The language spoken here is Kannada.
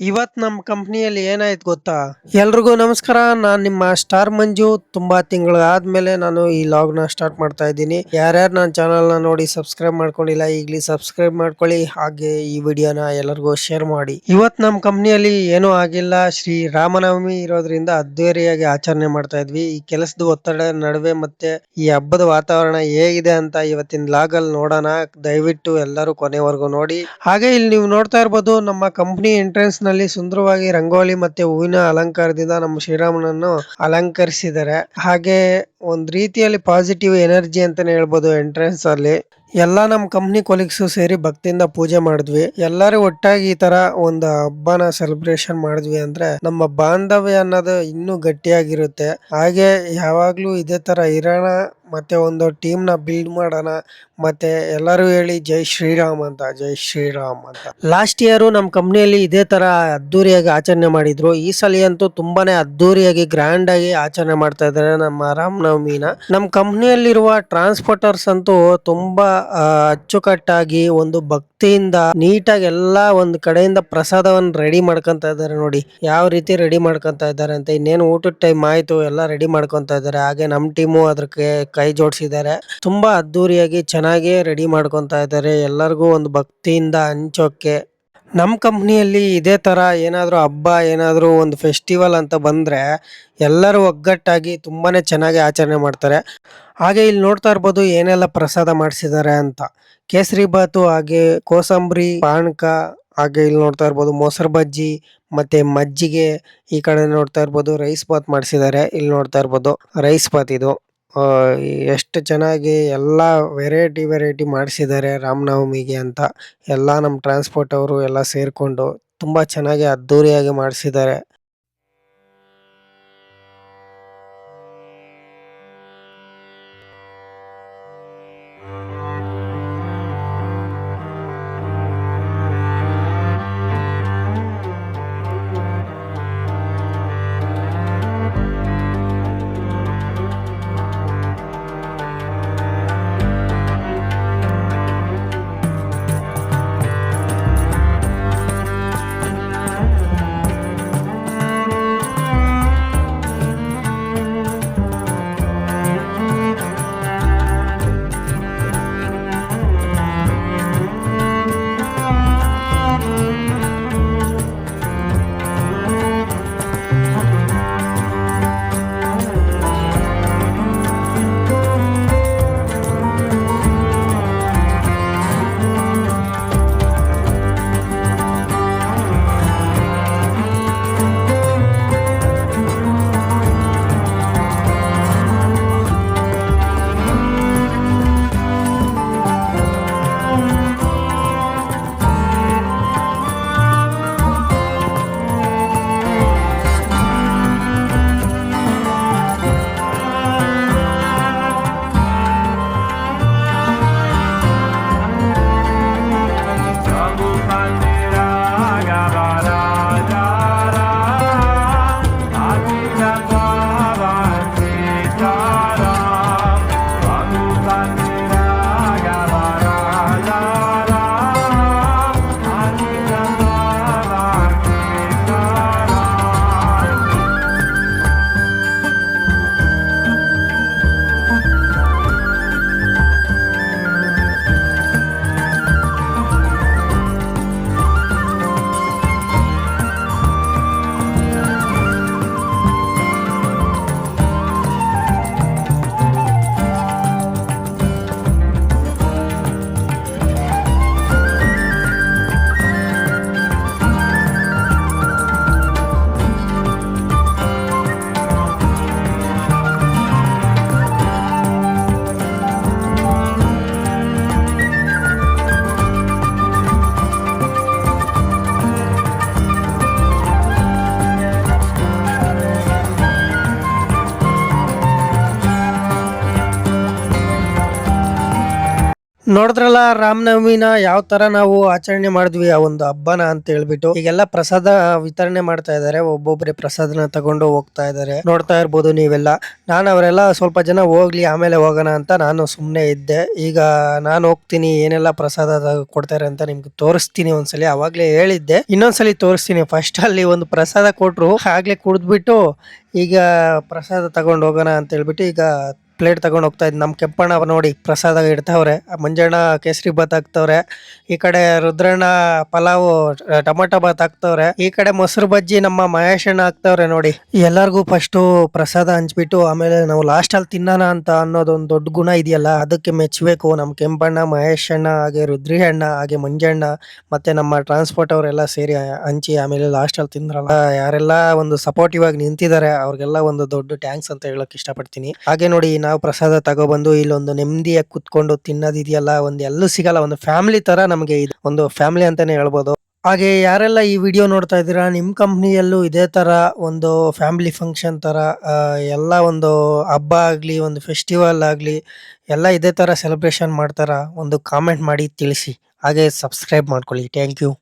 ಇವತ್ ನಮ್ಮ ಕಂಪ್ನಿಯಲ್ಲಿ ಏನಾಯ್ತು ಗೊತ್ತಾ? ಎಲ್ರಿಗೂ ನಮಸ್ಕಾರ. ನಾನ್ ನಿಮ್ಮ ಸ್ಟಾರ್ ಮಂಜು. ತುಂಬಾ ತಿಂಗಳಾದ್ಮೇಲೆ ನಾನು ಈ ಲಾಗ್ ನ ಸ್ಟಾರ್ಟ್ ಮಾಡ್ತಾ ಇದ್ದೀನಿ. ಯಾರ್ಯಾರು ನನ್ನ ಚಾನಲ್ ನ ನೋಡಿ ಸಬ್ಸ್ಕ್ರೈಬ್ ಮಾಡ್ಕೊಂಡಿಲ್ಲ, ಈಗಲೇ ಸಬ್ಸ್ಕ್ರೈಬ್ ಮಾಡ್ಕೊಳ್ಳಿ. ಹಾಗೆ ಈ ವಿಡಿಯೋನ ಎಲ್ಲರಿಗೂ ಶೇರ್ ಮಾಡಿ. ಇವತ್ ನಮ್ಮ ಕಂಪ್ನಿಯಲ್ಲಿ ಏನೂ ಆಗಿಲ್ಲ. ಶ್ರೀ ರಾಮನವಮಿ ಇರೋದ್ರಿಂದ ಅದ್ದೂರಿಯಾಗಿ ಆಚರಣೆ ಮಾಡ್ತಾ ಇದ್ವಿ. ಈ ಕೆಲಸದ ಒತ್ತಡ ನಡುವೆ ಮತ್ತೆ ಈ ಹಬ್ಬದ ವಾತಾವರಣ ಹೇಗಿದೆ ಅಂತ ಇವತ್ತಿನ ಲಾಗ್ ಅಲ್ಲಿ ನೋಡೋಣ. ದಯವಿಟ್ಟು ಎಲ್ಲರೂ ಕೊನೆವರೆಗೂ ನೋಡಿ. ಹಾಗೆ ಇಲ್ಲಿ ನೀವು ನೋಡ್ತಾ ಇರ್ಬೋದು, ನಮ್ಮ ಕಂಪ್ನಿ ಎಂಟ್ರೆನ್ಸ್ ನಲ್ಲಿ ಸುಂದರವಾಗಿ ರಂಗೋಲಿ ಮತ್ತೆ ಹೂವಿನ ಅಲಂಕಾರದಿಂದ ನಮ್ಮ ಶ್ರೀರಾಮನನ್ನು ಅಲಂಕರಿಸಿದ್ದಾರೆ. ಹಾಗೆ ಒಂದ್ ರೀತಿಯಲ್ಲಿ ಪಾಸಿಟಿವ್ ಎನರ್ಜಿ ಅಂತಾನೆ ಹೇಳ್ಬೋದು ಎಂಟ್ರೆನ್ಸ್ ಅಲ್ಲಿ. ಎಲ್ಲಾ ನಮ್ ಕಂಪ್ನಿ ಕೊಲೀಗ್ಸ್ ಸೇರಿ ಭಕ್ತಿಯಿಂದ ಪೂಜೆ ಮಾಡಿದ್ವಿ. ಎಲ್ಲರೂ ಒಟ್ಟಾಗಿ ಈ ತರ ಒಂದು ಹಬ್ಬನ ಸೆಲೆಬ್ರೇಷನ್ ಮಾಡಿದ್ವಿ ಅಂದ್ರೆ ನಮ್ಮ ಬಾಂಧವ್ಯ ಅನ್ನೋದು ಇನ್ನೂ ಗಟ್ಟಿಯಾಗಿರುತ್ತೆ. ಹಾಗೆ ಯಾವಾಗ್ಲೂ ಇದೇ ತರ ಇರೋಣ, ಮತ್ತೆ ಒಂದು ಟೀಮ್ ನ ಬಿಲ್ಡ್ ಮಾಡೋಣ. ಮತ್ತೆ ಎಲ್ಲರೂ ಹೇಳಿ ಜೈ ಶ್ರೀರಾಮ್ ಅಂತ, ಜೈ ಶ್ರೀರಾಮ್ ಅಂತ. ಲಾಸ್ಟ್ ಇಯರ್ ನಮ್ ಕಂಪ್ನಿಯಲ್ಲಿ ಇದೇ ತರ ಅದ್ದೂರಿಯಾಗಿ ಆಚರಣೆ ಮಾಡಿದ್ರು. ಈ ಸಲ ಅಂತೂ ತುಂಬಾನೇ ಅದ್ದೂರಿಯಾಗಿ ಗ್ರ್ಯಾಂಡ್ ಆಗಿ ಆಚರಣೆ ಮಾಡ್ತಾ ಇದ್ದಾರೆ ನಮ್ಮ ರಾಮನವಮಿನ. ನಮ್ ಕಂಪ್ನಿಯಲ್ಲಿರುವ ಟ್ರಾನ್ಸ್ಪೋರ್ಟರ್ಸ್ ಅಂತೂ ತುಂಬಾ ಅಚ್ಚುಕಟ್ಟಾಗಿ ಒಂದು ಭಕ್ತಿಯಿಂದ ನೀಟಾಗಿ ಎಲ್ಲಾ ಒಂದ್ ಕಡೆಯಿಂದ ಪ್ರಸಾದವನ್ನು ರೆಡಿ ಮಾಡ್ಕೊಂತ ಇದ್ದಾರೆ. ನೋಡಿ ಯಾವ ರೀತಿ ರೆಡಿ ಮಾಡ್ಕೊಂತ ಇದ್ದಾರೆ ಅಂತ. ಇನ್ನೇನು ಊಟದ ಟೈಮ್ ಆಯ್ತು, ಎಲ್ಲ ರೆಡಿ ಮಾಡ್ಕೊಂತ ಇದ್ದಾರೆ. ಹಾಗೆ ನಮ್ ಟೀಮು ಅದಕ್ಕೆ ಕೈ ಜೋಡಿಸಿದ್ದಾರೆ. ತುಂಬಾ ಅದ್ದೂರಿಯಾಗಿ ಚೆನ್ನಾಗಿ ರೆಡಿ ಮಾಡ್ಕೊಂತ ಇದ್ದಾರೆ, ಎಲ್ಲರಿಗೂ ಒಂದು ಭಕ್ತಿಯಿಂದ ಹಂಚೋಕೆ. ನಮ್ಮ ಕಂಪ್ನಿಯಲ್ಲಿ ಇದೇ ತರ ಏನಾದ್ರು ಹಬ್ಬ, ಏನಾದ್ರು ಒಂದು ಫೆಸ್ಟಿವಲ್ ಅಂತ ಬಂದ್ರೆ ಎಲ್ಲರೂ ಒಗ್ಗಟ್ಟಾಗಿ ತುಂಬಾನೇ ಚೆನ್ನಾಗಿ ಆಚರಣೆ ಮಾಡ್ತಾರೆ. ಹಾಗೆ ಇಲ್ಲಿ ನೋಡ್ತಾ ಇರ್ಬೋದು ಏನೆಲ್ಲ ಪ್ರಸಾದ ಮಾಡಿಸಿದ್ದಾರೆ ಅಂತ. ಕೇಸರಿ ಬಾತು, ಹಾಗೆ ಕೋಸಂಬರಿ, ಪಾನಕ, ಹಾಗೆ ಇಲ್ಲಿ ನೋಡ್ತಾ ಇರ್ಬೋದು ಮೊಸರು ಬಜ್ಜಿ ಮತ್ತೆ ಮಜ್ಜಿಗೆ. ಈ ಕಡೆ ನೋಡ್ತಾ ಇರ್ಬೋದು ರೈಸ್ ಬಾತ್ ಮಾಡಿಸಿದ್ದಾರೆ. ಇಲ್ಲಿ ನೋಡ್ತಾ ಇರ್ಬೋದು ರೈಸ್ ಬಾತ್ ಇದು. ಆ, ಎಷ್ಟು ಚೆನ್ನಾಗಿ ಎಲ್ಲ ವೆರೈಟಿ ವೆರೈಟಿ ಮಾಡಿಸಿದ್ದಾರೆ ರಾಮನವಮಿಗೆ ಅಂತ. ಎಲ್ಲ ನಮ್ಮ ಟ್ರಾನ್ಸ್ಪೋರ್ಟ್ ಅವರು ಎಲ್ಲ ಸೇರ್ಕೊಂಡು ತುಂಬಾ ಚೆನ್ನಾಗಿ ಅದ್ದೂರಿಯಾಗಿ ಮಾಡಿಸಿದ್ದಾರೆ. ನೋಡಿದ್ರಲ್ಲ ರಾಮನವಮಿನ ಯಾವ ತರ ನಾವು ಆಚರಣೆ ಮಾಡಿದ್ವಿ ಆ ಒಂದು ಹಬ್ಬನ ಅಂತ ಹೇಳ್ಬಿಟ್ಟು. ಈಗೆಲ್ಲ ಪ್ರಸಾದ ವಿತರಣೆ ಮಾಡ್ತಾ ಇದಾರೆ, ಒಬ್ಬೊಬ್ರೆ ಪ್ರಸಾದನ ತಗೊಂಡು ಹೋಗ್ತಾ ಇದಾರೆ, ನೋಡ್ತಾ ಇರ್ಬೋದು ನೀವೆಲ್ಲ. ನಾನು ಅವರೆಲ್ಲ ಸ್ವಲ್ಪ ಜನ ಹೋಗ್ಲಿ ಆಮೇಲೆ ಹೋಗೋಣ ಅಂತ ನಾನು ಸುಮ್ನೆ ಇದ್ದೆ. ಈಗ ನಾನು ಹೋಗ್ತೀನಿ, ಏನೆಲ್ಲ ಪ್ರಸಾದ ಕೊಡ್ತಾರೆ ಅಂತ ನಿಮ್ಗೆ ತೋರಿಸ್ತೀನಿ ಒಂದ್ಸಲಿ. ಅವಾಗ್ಲೇ ಹೇಳಿದ್ದೆ, ಇನ್ನೊಂದ್ಸಲಿ ತೋರಿಸ್ತೀನಿ. ಫಸ್ಟ್ ಅಲ್ಲಿ ಒಂದು ಪ್ರಸಾದ ಕೊಟ್ರು, ಆಗ್ಲೇ ಕುಡಿದ್ಬಿಟ್ಟು ಈಗ ಪ್ರಸಾದ ತಗೊಂಡು ಹೋಗೋಣ ಅಂತ ಹೇಳ್ಬಿಟ್ಟು ಈಗ ಪ್ಲೇಟ್ ತಗೊಂಡು ಹೋಗ್ತಾ ಇದ್. ನಮ್ ಕೆಂಪಣ್ಣ ನೋಡಿ ಪ್ರಸಾದ ಇಡ್ತಾವ್ರೆ, ಮಂಜಣ್ಣ ಕೇಸರಿ ಬಾತ್ ಹಾಕ್ತವ್ರೆ, ಈ ಕಡೆ ರುದ್ರಣ್ಣ ಪಲಾವು ಟೊಮೊಟೊ ಬಾತ್ ಹಾಕ್ತವ್ರೆ, ಈ ಕಡೆ ಮೊಸರು ಬಜ್ಜಿ ನಮ್ಮ ಮಹೇಶ್ ಅಣ್ಣ ಹಾಕ್ತವ್ರೆ ನೋಡಿ. ಎಲ್ಲಾರ್ಗು ಫಸ್ಟ್ ಪ್ರಸಾದ ಹಂಚ್ಬಿಟ್ಟು ಆಮೇಲೆ ನಾವು ಲಾಸ್ಟ್ ಅಲ್ಲಿ ತಿನ್ನೋಣ ಅಂತ ಅನ್ನೋದೊಂದು ದೊಡ್ಡ ಗುಣ ಇದೆಯಲ್ಲ, ಅದಕ್ಕೆ ಮೆಚ್ಚಬೇಕು ನಮ್ ಕೆಂಪಣ್ಣ, ಮಹೇಶ್ ಅಣ್ಣ, ಹಾಗೆ ರುದ್ರಿ ಅಣ್ಣ, ಹಾಗೆ ಮಂಜಣ್ಣ, ಮತ್ತೆ ನಮ್ಮ ಟ್ರಾನ್ಸ್ಪೋರ್ಟ್ ಅವರೆಲ್ಲ ಸೇರಿ ಹಂಚಿ ಆಮೇಲೆ ಲಾಸ್ಟ್ ಅಲ್ಲಿ ತಿಂದ್ರಲ್ಲ, ಯಾರೆಲ್ಲ ಒಂದು ಸಪೋರ್ಟಿವ್ ಆಗಿ ನಿಂತಿದ್ದಾರೆ ಅವ್ರಿಗೆಲ್ಲ ಒಂದು ದೊಡ್ಡ ಥ್ಯಾಂಕ್ಸ್ ಅಂತ ಹೇಳಕ್ ಇಷ್ಟಪಡ್ತೀನಿ. ಹಾಗೆ ನೋಡಿ ನಾವು ಪ್ರಸಾದ ತಗೊಬಂದು ಇಲ್ಲೊಂದು ನೆಮ್ಮದಿಯಾಗಿ ಕುತ್ಕೊಂಡು ತಿನ್ನೋದಿದೆಯಲ್ಲ, ಒಂದು ಎಲ್ಲೂ ಸಿಗಲ್ಲ. ಒಂದು ಫ್ಯಾಮಿಲಿ ತರ ನಮಗೆ ಇದು ಒಂದು ಫ್ಯಾಮಿಲಿ ಅಂತಾನೆ ಹೇಳ್ಬೋದು. ಹಾಗೆ ಯಾರೆಲ್ಲ ಈ ವಿಡಿಯೋ ನೋಡ್ತಾ ಇದ್ದೀರಾ, ನಿಮ್ ಕಂಪ್ನಿಯಲ್ಲೂ ಇದೇ ತರ ಒಂದು ಫ್ಯಾಮಿಲಿ ಫಂಕ್ಷನ್ ತರ ಎಲ್ಲ ಒಂದು ಹಬ್ಬ ಆಗ್ಲಿ, ಒಂದು ಫೆಸ್ಟಿವಲ್ ಆಗ್ಲಿ, ಎಲ್ಲ ಇದೇ ತರ ಸೆಲೆಬ್ರೇಷನ್ ಮಾಡ್ತಾರ? ಒಂದು ಕಾಮೆಂಟ್ ಮಾಡಿ ತಿಳಿಸಿ, ಹಾಗೆ ಸಬ್ಸ್ಕ್ರೈಬ್ ಮಾಡ್ಕೊಳ್ಳಿ. Thank you.